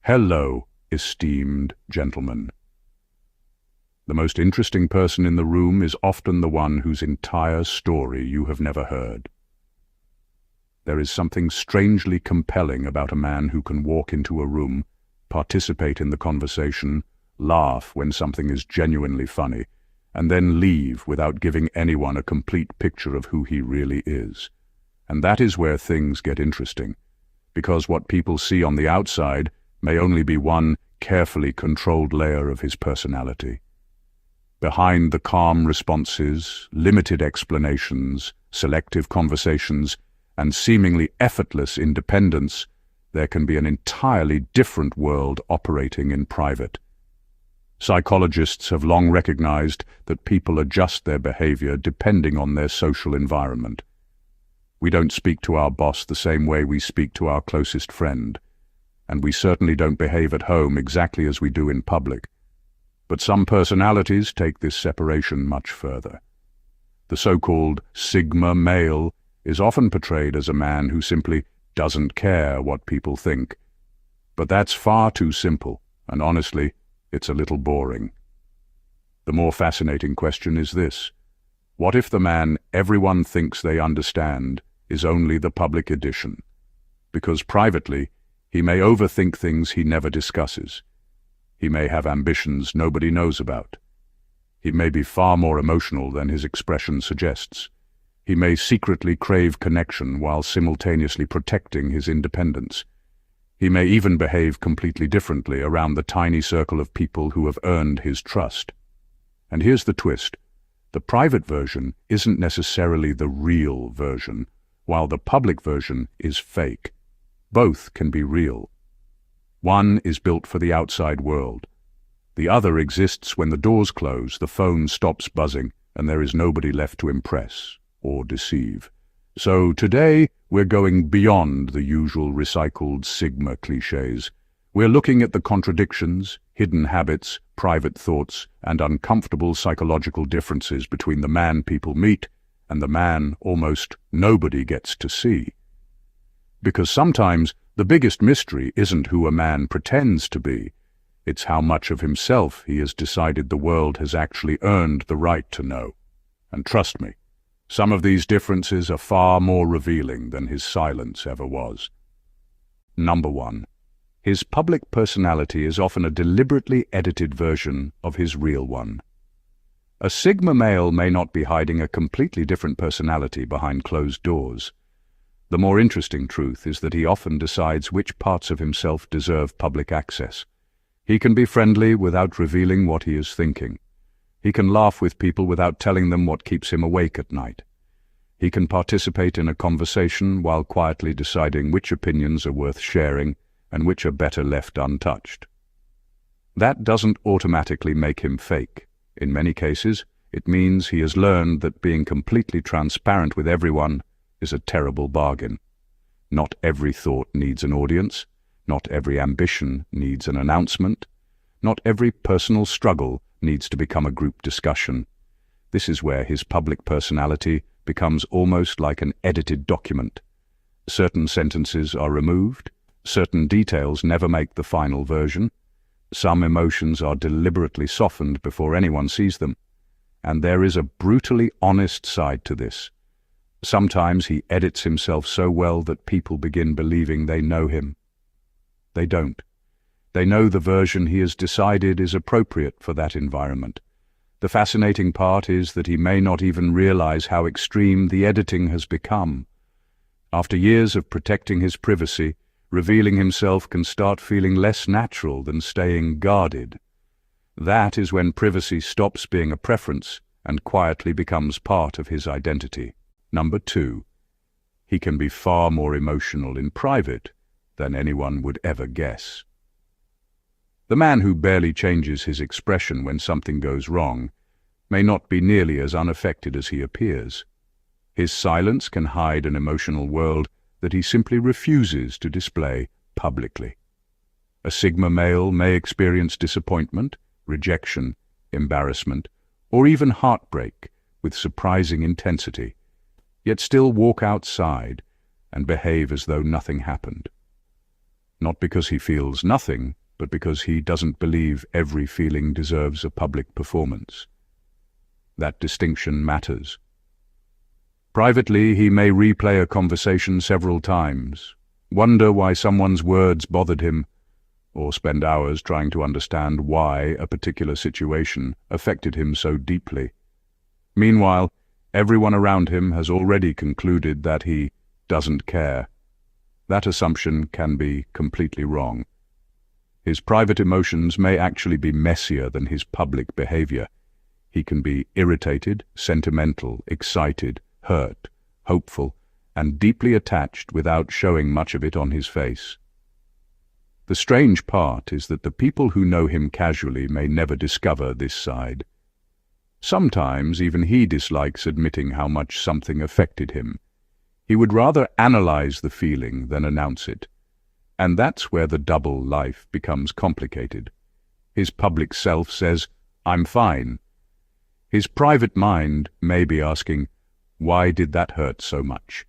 Hello, esteemed gentlemen. The most interesting person in the room is often the one whose entire story you have never heard. There is something strangely compelling about a man who can walk into a room, participate in the conversation, laugh when something is genuinely funny, and then leave without giving anyone a complete picture of who he really is. And that is where things get interesting, because what people see on the outside may only be one carefully controlled layer of his personality. Behind the calm responses, limited explanations, selective conversations, and seemingly effortless independence, there can be an entirely different world operating in private. Psychologists have long recognized that people adjust their behavior depending on their social environment. We don't speak to our boss the same way we speak to our closest friend, and we certainly don't behave at home exactly as we do in public. But some personalities take this separation much further. The so-called Sigma male is often portrayed as a man who simply doesn't care what people think. But that's far too simple, and honestly, it's a little boring. The more fascinating question is this: what if the man everyone thinks they understand is only the public edition? Because privately, he may overthink things he never discusses. He may have ambitions nobody knows about. He may be far more emotional than his expression suggests. He may secretly crave connection while simultaneously protecting his independence. He may even behave completely differently around the tiny circle of people who have earned his trust. And here's the twist: the private version isn't necessarily the real version, while the public version is fake. Both can be real. One is built for the outside world. The other exists when the doors close, the phone stops buzzing, and there is nobody left to impress or deceive. So today, we're going beyond the usual recycled Sigma cliches. We're looking at the contradictions, hidden habits, private thoughts, and uncomfortable psychological differences between the man people meet and the man almost nobody gets to see. Because sometimes the biggest mystery isn't who a man pretends to be, it's how much of himself he has decided the world has actually earned the right to know. And trust me, some of these differences are far more revealing than his silence ever was. Number 1. His public personality is often a deliberately edited version of his real one. A Sigma male may not be hiding a completely different personality behind closed doors. The more interesting truth is that he often decides which parts of himself deserve public access. He can be friendly without revealing what he is thinking. He can laugh with people without telling them what keeps him awake at night. He can participate in a conversation while quietly deciding which opinions are worth sharing and which are better left untouched. That doesn't automatically make him fake. In many cases, it means he has learned that being completely transparent with everyone is a terrible bargain. Not every thought needs an audience. Not every ambition needs an announcement. Not every personal struggle needs to become a group discussion. This is where his public personality becomes almost like an edited document. Certain sentences are removed. Certain details never make the final version. Some emotions are deliberately softened before anyone sees them. And there is a brutally honest side to this. Sometimes he edits himself so well that people begin believing they know him. They don't. They know the version he has decided is appropriate for that environment. The fascinating part is that he may not even realize how extreme the editing has become. After years of protecting his privacy, revealing himself can start feeling less natural than staying guarded. That is when privacy stops being a preference and quietly becomes part of his identity. Number 2. He can be far more emotional in private than anyone would ever guess. The man who barely changes his expression when something goes wrong may not be nearly as unaffected as he appears. His silence can hide an emotional world that he simply refuses to display publicly. A Sigma male may experience disappointment, rejection, embarrassment, or even heartbreak with surprising intensity, yet still walk outside and behave as though nothing happened. not because he feels nothing, but because he doesn't believe every feeling deserves a public performance. That distinction matters. Privately, he may replay a conversation several times, wonder why someone's words bothered him, or spend hours trying to understand why a particular situation affected him so deeply. Meanwhile, everyone around him has already concluded that he doesn't care. That assumption can be completely wrong. His private emotions may actually be messier than his public behavior. He can be irritated, sentimental, excited, hurt, hopeful, and deeply attached without showing much of it on his face. The strange part is that the people who know him casually may never discover this side. Sometimes even he dislikes admitting how much something affected him. He would rather analyze the feeling than announce it. And that's where the double life becomes complicated. His public self says, "I'm fine." His private mind may be asking, "Why did that hurt so much?"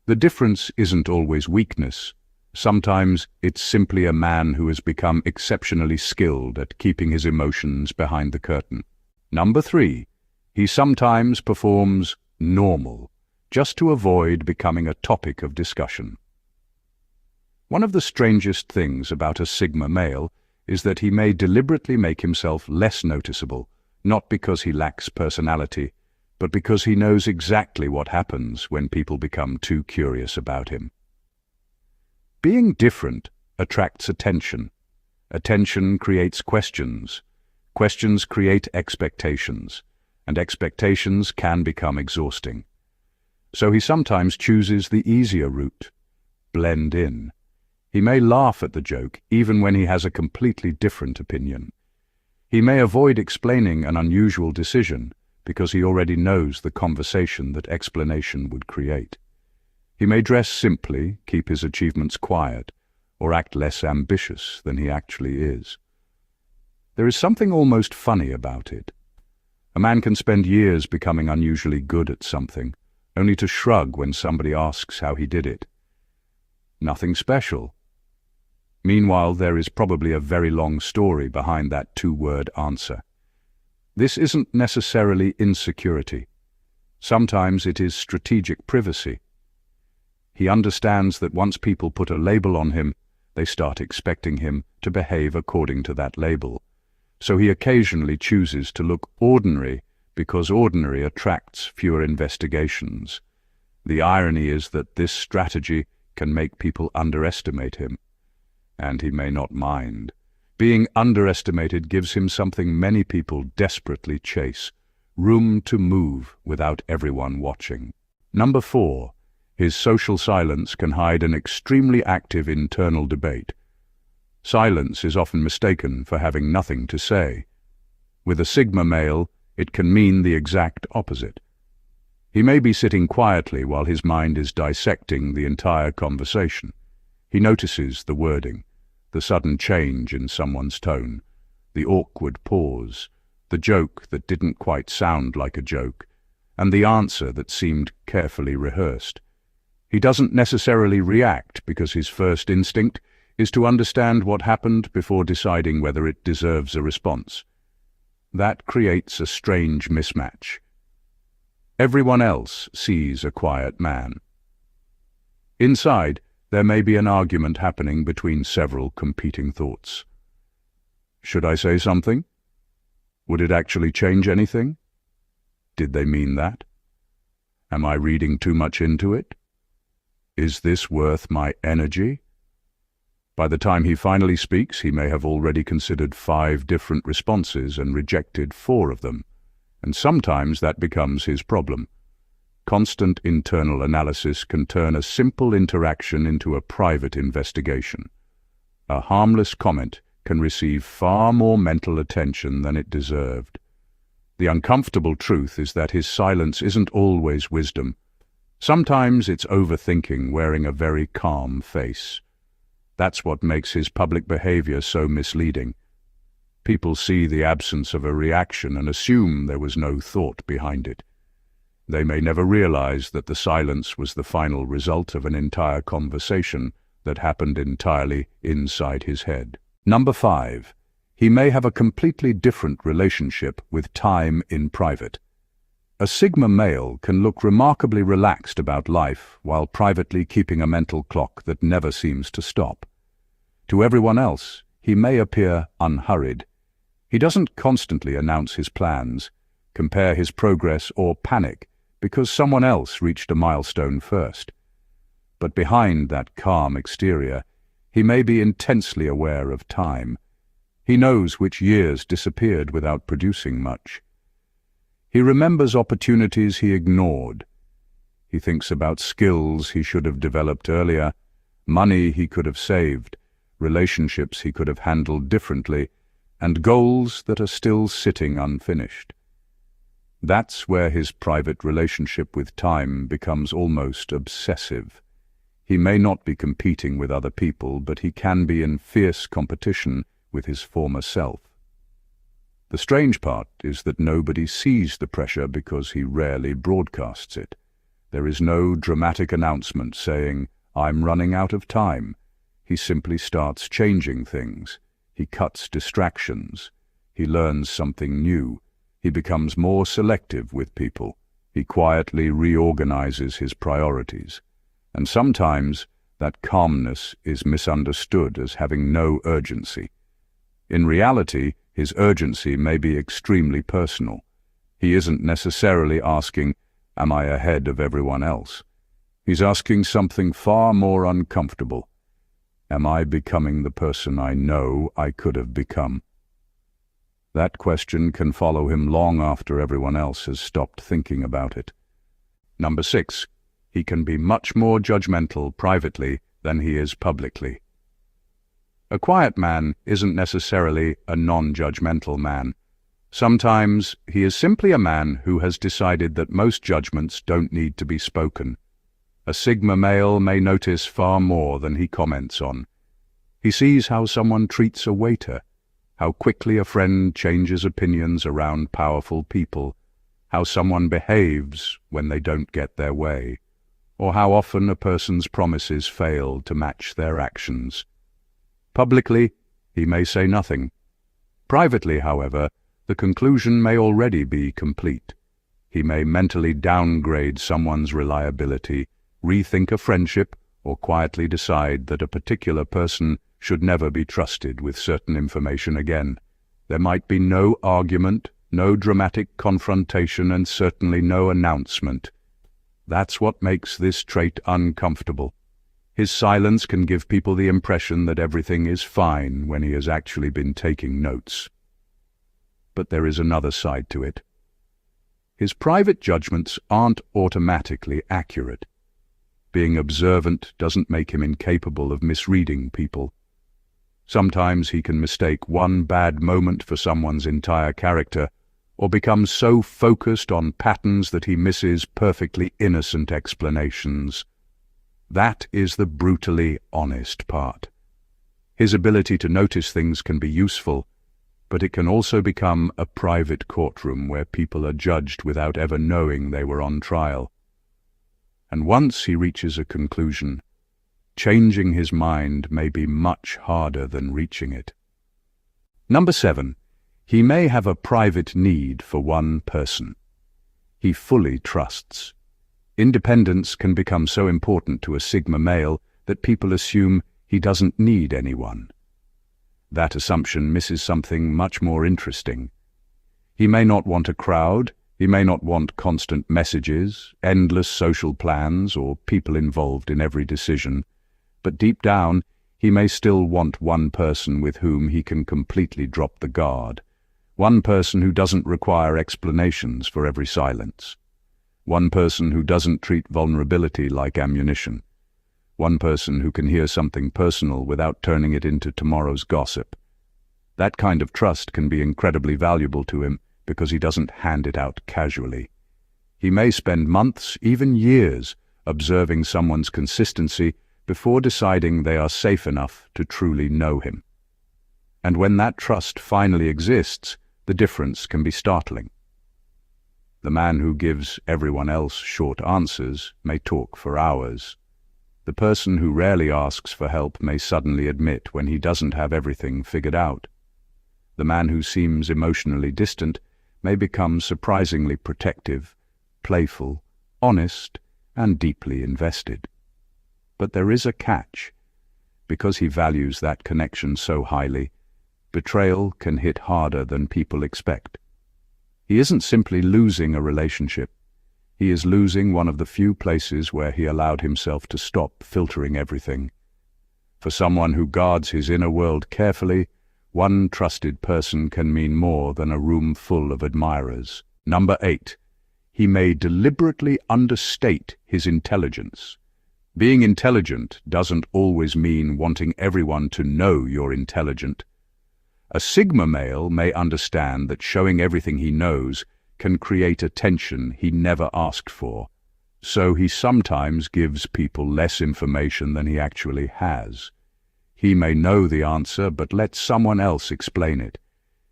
The difference isn't always weakness. Sometimes it's simply a man who has become exceptionally skilled at keeping his emotions behind the curtain. Number 3, he sometimes performs normal, just to avoid becoming a topic of discussion. One of the strangest things about a Sigma male is that he may deliberately make himself less noticeable, not because he lacks personality, but because he knows exactly what happens when people become too curious about him. Being different attracts attention. Attention creates questions. Questions create expectations, and expectations can become exhausting. So he sometimes chooses the easier route, blend in. He may laugh at the joke even when he has a completely different opinion. He may avoid explaining an unusual decision because he already knows the conversation that explanation would create. He may dress simply, keep his achievements quiet, or act less ambitious than he actually is. There is something almost funny about it. A man can spend years becoming unusually good at something, only to shrug when somebody asks how he did it. Nothing special. Meanwhile, there is probably a very long story behind that two-word answer. This isn't necessarily insecurity. Sometimes it is strategic privacy. He understands that once people put a label on him, they start expecting him to behave according to that label. So he occasionally chooses to look ordinary because ordinary attracts fewer investigations. The irony is that this strategy can make people underestimate him. And he may not mind. Being underestimated gives him something many people desperately chase: room to move without everyone watching. Number 4, his social silence can hide an extremely active internal debate. Silence is often mistaken for having nothing to say. With a Sigma male, it can mean the exact opposite. He may be sitting quietly while his mind is dissecting the entire conversation. He notices the wording, the sudden change in someone's tone, the awkward pause, the joke that didn't quite sound like a joke, and the answer that seemed carefully rehearsed. He doesn't necessarily react because his first instinct is to understand what happened before deciding whether it deserves a response. That creates a strange mismatch. Everyone else sees a quiet man. Inside, there may be an argument happening between several competing thoughts. Should I say something? Would it actually change anything? Did they mean that? Am I reading too much into it? Is this worth my energy? By the time he finally speaks, he may have already considered 5 different responses and rejected 4 of them, and sometimes that becomes his problem. Constant internal analysis can turn a simple interaction into a private investigation. A harmless comment can receive far more mental attention than it deserved. The uncomfortable truth is that his silence isn't always wisdom. Sometimes it's overthinking wearing a very calm face. That's what makes his public behavior so misleading. People see the absence of a reaction and assume there was no thought behind it. They may never realize that the silence was the final result of an entire conversation that happened entirely inside his head. Number 5. He may have a completely different relationship with time in private. A Sigma male can look remarkably relaxed about life while privately keeping a mental clock that never seems to stop. To everyone else, he may appear unhurried. He doesn't constantly announce his plans, compare his progress, or panic because someone else reached a milestone first. But behind that calm exterior, he may be intensely aware of time. He knows which years disappeared without producing much. He remembers opportunities he ignored. He thinks about skills he should have developed earlier, money he could have saved, relationships he could have handled differently, and goals that are still sitting unfinished. That's where his private relationship with time becomes almost obsessive. He may not be competing with other people, but he can be in fierce competition with his former self. The strange part is that nobody sees the pressure because he rarely broadcasts it. There is no dramatic announcement saying, "I'm running out of time." He simply starts changing things. He cuts distractions. He learns something new. He becomes more selective with people. He quietly reorganizes his priorities. And sometimes that calmness is misunderstood as having no urgency. In reality, his urgency may be extremely personal. He isn't necessarily asking, "Am I ahead of everyone else?" He's asking something far more uncomfortable. Am I becoming the person I know I could have become? That question can follow him long after everyone else has stopped thinking about it. Number 6. He can be much more judgmental privately than he is publicly. A quiet man isn't necessarily a non-judgmental man. Sometimes he is simply a man who has decided that most judgments don't need to be spoken. A Sigma male may notice far more than he comments on. He sees how someone treats a waiter, how quickly a friend changes opinions around powerful people, how someone behaves when they don't get their way, or how often a person's promises fail to match their actions. Publicly, he may say nothing. Privately, however, the conclusion may already be complete. He may mentally downgrade someone's reliability, rethink a friendship, or quietly decide that a particular person should never be trusted with certain information again. There might be no argument, no dramatic confrontation, and certainly no announcement. That's what makes this trait uncomfortable. His silence can give people the impression that everything is fine when he has actually been taking notes. But there is another side to it. His private judgments aren't automatically accurate. Being observant doesn't make him incapable of misreading people. Sometimes he can mistake one bad moment for someone's entire character, or become so focused on patterns that he misses perfectly innocent explanations. That is the brutally honest part. His ability to notice things can be useful, but it can also become a private courtroom where people are judged without ever knowing they were on trial. And once he reaches a conclusion, changing his mind may be much harder than reaching it. Number 7. He may have a private need for one person. He fully trusts. Independence can become so important to a Sigma male that people assume he doesn't need anyone. That assumption misses something much more interesting. He may not want a crowd, he may not want constant messages, endless social plans, or people involved in every decision, but deep down, he may still want one person with whom he can completely drop the guard, one person who doesn't require explanations for every silence. One person who doesn't treat vulnerability like ammunition. One person who can hear something personal without turning it into tomorrow's gossip. That kind of trust can be incredibly valuable to him because he doesn't hand it out casually. He may spend months, even years, observing someone's consistency before deciding they are safe enough to truly know him. And when that trust finally exists, the difference can be startling. The man who gives everyone else short answers may talk for hours. The person who rarely asks for help may suddenly admit when he doesn't have everything figured out. The man who seems emotionally distant may become surprisingly protective, playful, honest, and deeply invested. But there is a catch. Because he values that connection so highly, betrayal can hit harder than people expect. He isn't simply losing a relationship. He is losing one of the few places where he allowed himself to stop filtering everything. For someone who guards his inner world carefully, one trusted person can mean more than a room full of admirers. Number 8. He may deliberately understate his intelligence. Being intelligent doesn't always mean wanting everyone to know you're intelligent. A Sigma male may understand that showing everything he knows can create a tension he never asked for, so he sometimes gives people less information than he actually has. He may know the answer but let someone else explain it.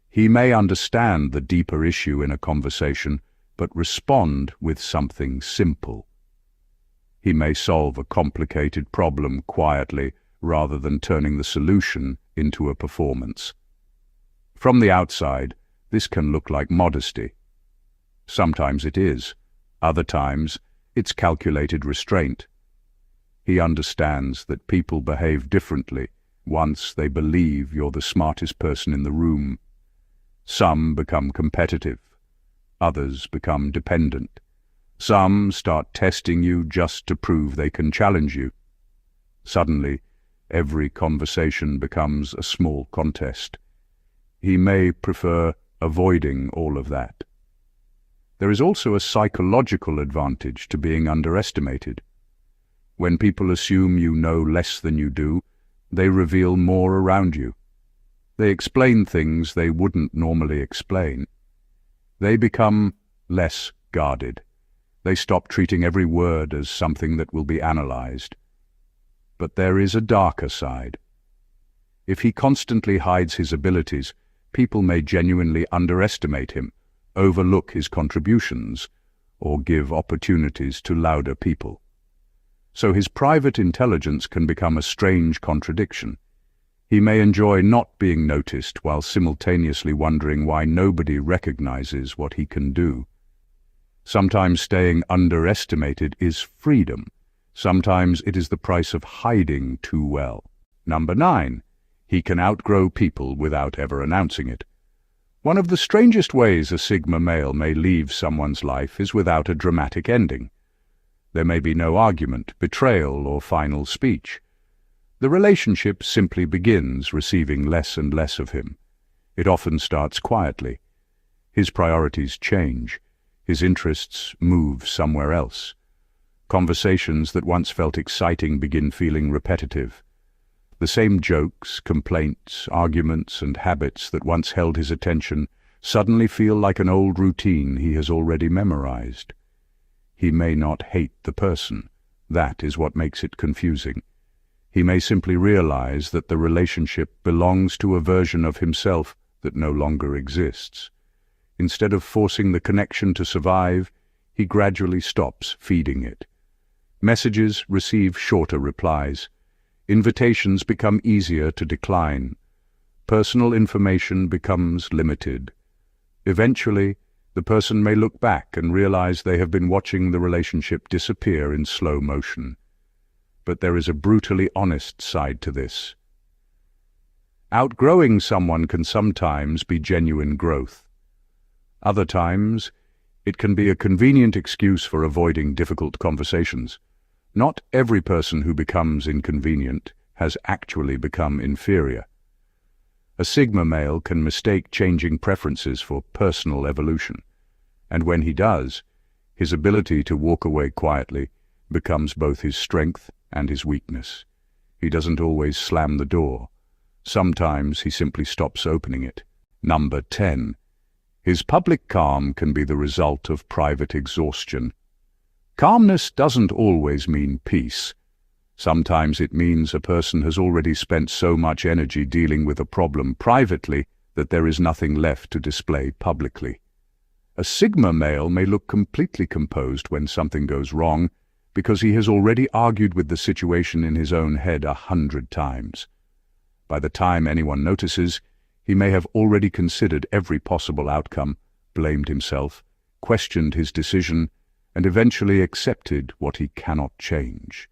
He may understand the deeper issue in a conversation but respond with something simple. He may solve a complicated problem quietly rather than turning the solution into a performance. From the outside, this can look like modesty. Sometimes it is. Other times, it's calculated restraint. He understands that people behave differently once they believe you're the smartest person in the room. Some become competitive. Others become dependent. Some start testing you just to prove they can challenge you. Suddenly, every conversation becomes a small contest. He may prefer avoiding all of that. There is also a psychological advantage to being underestimated. When people assume you know less than you do, they reveal more around you. They explain things they wouldn't normally explain. They become less guarded. They stop treating every word as something that will be analyzed. But there is a darker side. If he constantly hides his abilities, people may genuinely underestimate him, overlook his contributions, or give opportunities to louder people. So his private intelligence can become a strange contradiction. He may enjoy not being noticed while simultaneously wondering why nobody recognizes what he can do. Sometimes staying underestimated is freedom. Sometimes it is the price of hiding too well. Number 9. He can outgrow people without ever announcing it. One of the strangest ways a Sigma male may leave someone's life is without a dramatic ending. There may be no argument, betrayal, or final speech. The relationship simply begins receiving less and less of him. It often starts quietly. His priorities change. His interests move somewhere else. Conversations that once felt exciting begin feeling repetitive. The same jokes, complaints, arguments, and habits that once held his attention suddenly feel like an old routine he has already memorized. He may not hate the person. That is what makes it confusing. He may simply realize that the relationship belongs to a version of himself that no longer exists. Instead of forcing the connection to survive, he gradually stops feeding it. Messages receive shorter replies. Invitations become easier to decline. Personal information becomes limited. Eventually, the person may look back and realize they have been watching the relationship disappear in slow motion. But there is a brutally honest side to this. Outgrowing someone can sometimes be genuine growth. Other times, it can be a convenient excuse for avoiding difficult conversations. Not every person who becomes inconvenient has actually become inferior. A Sigma male can mistake changing preferences for personal evolution, and when he does, his ability to walk away quietly becomes both his strength and his weakness. He doesn't always slam the door. Sometimes he simply stops opening it. Number 10. His public calm can be the result of private exhaustion. Calmness doesn't always mean peace. Sometimes it means a person has already spent so much energy dealing with a problem privately that there is nothing left to display publicly. A Sigma male may look completely composed when something goes wrong, because he has already argued with the situation in his own head 100 times. By the time anyone notices, he may have already considered every possible outcome, blamed himself, questioned his decision, and eventually accepted what he cannot change.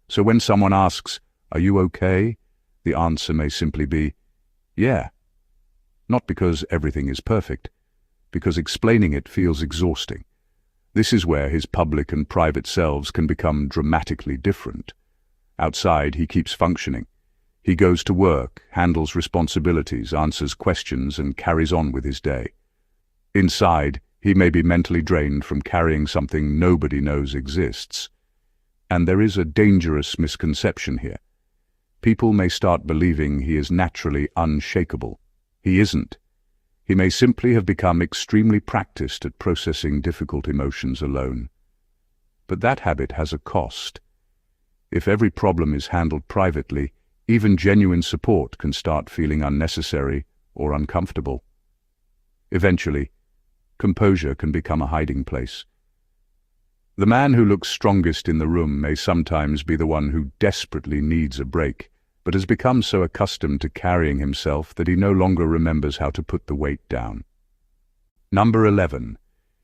So when someone asks, "Are you okay?" the answer may simply be, "Yeah." Not because everything is perfect, because explaining it feels exhausting. This is where his public and private selves can become dramatically different. Outside, he keeps functioning. He goes to work, handles responsibilities, answers questions, and carries on with his day. Inside, he may be mentally drained from carrying something nobody knows exists. And there is a dangerous misconception here. People may start believing he is naturally unshakable. He isn't. He may simply have become extremely practiced at processing difficult emotions alone. But that habit has a cost. If every problem is handled privately, even genuine support can start feeling unnecessary or uncomfortable. Eventually, composure can become a hiding place. The man who looks strongest in the room may sometimes be the one who desperately needs a break, but has become so accustomed to carrying himself that he no longer remembers how to put the weight down. Number 11.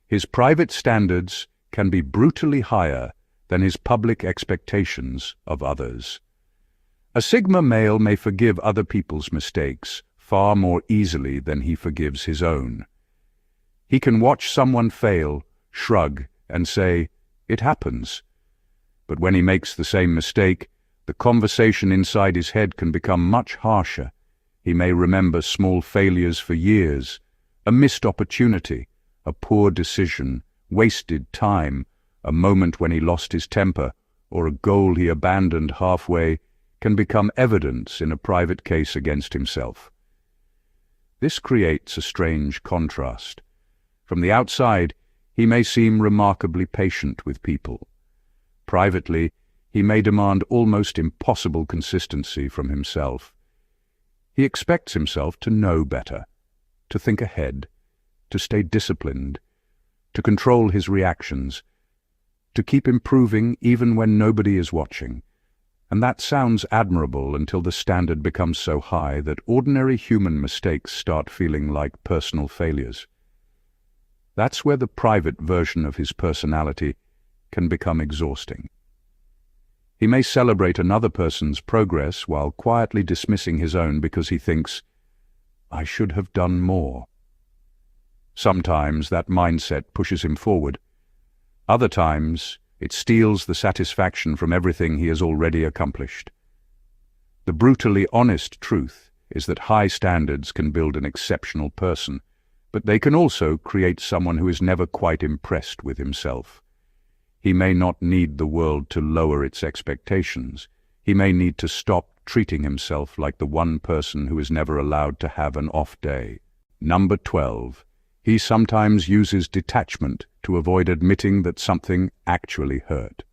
His private standards can be brutally higher than his public expectations of others. A Sigma male may forgive other people's mistakes far more easily than he forgives his own. He can watch someone fail, shrug, and say, "It happens." But when he makes the same mistake, the conversation inside his head can become much harsher. He may remember small failures for years, a missed opportunity, a poor decision, wasted time, a moment when he lost his temper, or a goal he abandoned halfway can become evidence in a private case against himself. This creates a strange contrast. From the outside, he may seem remarkably patient with people. Privately, he may demand almost impossible consistency from himself. He expects himself to know better, to think ahead, to stay disciplined, to control his reactions, to keep improving even when nobody is watching. And that sounds admirable until the standard becomes so high that ordinary human mistakes start feeling like personal failures. That's where the private version of his personality can become exhausting. He may celebrate another person's progress while quietly dismissing his own because he thinks, "I should have done more." Sometimes that mindset pushes him forward. Other times, it steals the satisfaction from everything he has already accomplished. The brutally honest truth is that high standards can build an exceptional person, but they can also create someone who is never quite impressed with himself. He may not need the world to lower its expectations. He may need to stop treating himself like the one person who is never allowed to have an off day. Number 12. He sometimes uses detachment to avoid admitting that something actually hurt.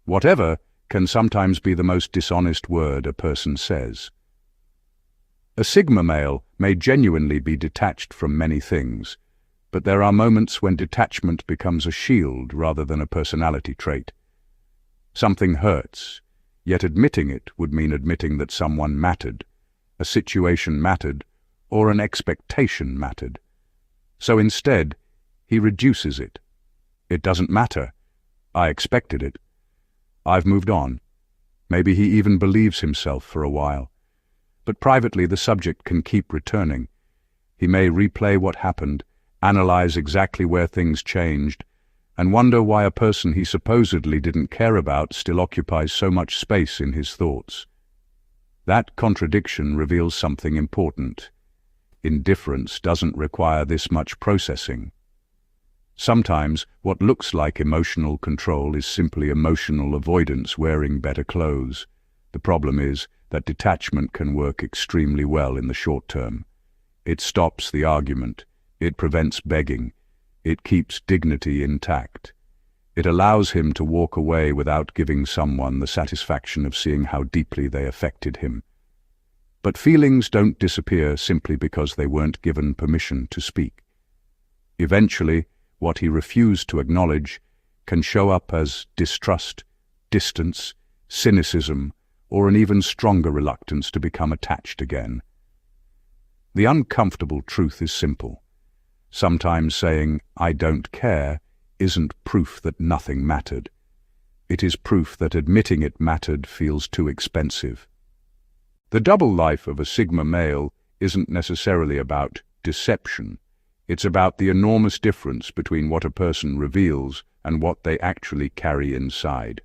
Whatever can sometimes be the most dishonest word a person says. A Sigma male may genuinely be detached from many things, but there are moments when detachment becomes a shield rather than a personality trait. Something hurts, yet admitting it would mean admitting that someone mattered, a situation mattered, or an expectation mattered. So instead, he reduces it. It doesn't matter. I expected it. I've moved on. Maybe he even believes himself for a while. But privately, the subject can keep returning. He may replay what happened, analyze exactly where things changed, and wonder why a person he supposedly didn't care about still occupies so much space in his thoughts. That contradiction reveals something important. Indifference doesn't require this much processing. Sometimes what looks like emotional control is simply emotional avoidance wearing better clothes. The problem is that detachment can work extremely well in the short term. It stops the argument. It prevents begging. It keeps dignity intact. It allows him to walk away without giving someone the satisfaction of seeing how deeply they affected him. But feelings don't disappear simply because they weren't given permission to speak. Eventually, what he refused to acknowledge can show up as distrust, distance, cynicism, or an even stronger reluctance to become attached again. The uncomfortable truth is simple. Sometimes saying, "I don't care," isn't proof that nothing mattered. It is proof that admitting it mattered feels too expensive. The double life of a Sigma male isn't necessarily about deception. It's about the enormous difference between what a person reveals and what they actually carry inside.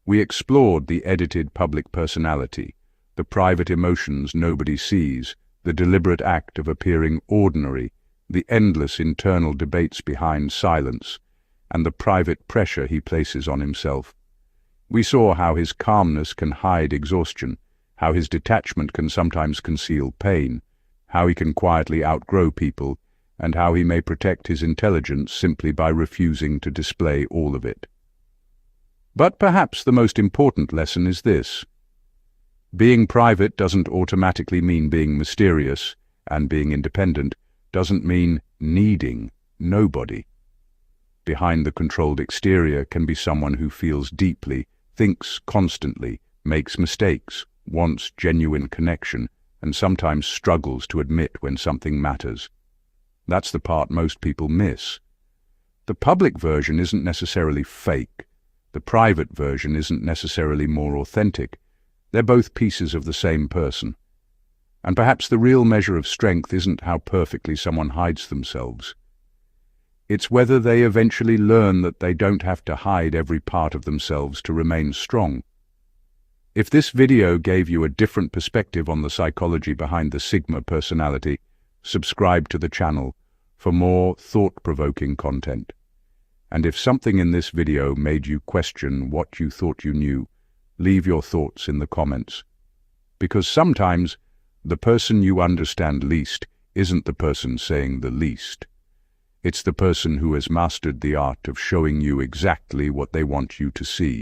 We explored the edited public personality, the private emotions nobody sees, the deliberate act of appearing ordinary, the endless internal debates behind silence, and the private pressure he places on himself. We saw how his calmness can hide exhaustion, how his detachment can sometimes conceal pain, how he can quietly outgrow people, and how he may protect his intelligence simply by refusing to display all of it. But perhaps the most important lesson is this. Being private doesn't automatically mean being mysterious, and being independent doesn't mean needing nobody. Behind the controlled exterior can be someone who feels deeply, thinks constantly, makes mistakes, wants genuine connection, and sometimes struggles to admit when something matters. That's the part most people miss. The public version isn't necessarily fake. The private version isn't necessarily more authentic. They're both pieces of the same person. And perhaps the real measure of strength isn't how perfectly someone hides themselves. It's whether they eventually learn that they don't have to hide every part of themselves to remain strong. If this video gave you a different perspective on the psychology behind the Sigma personality, subscribe to the channel for more thought-provoking content. And if something in this video made you question what you thought you knew, leave your thoughts in the comments. Because sometimes the person you understand least isn't the person saying the least. It's the person who has mastered the art of showing you exactly what they want you to see.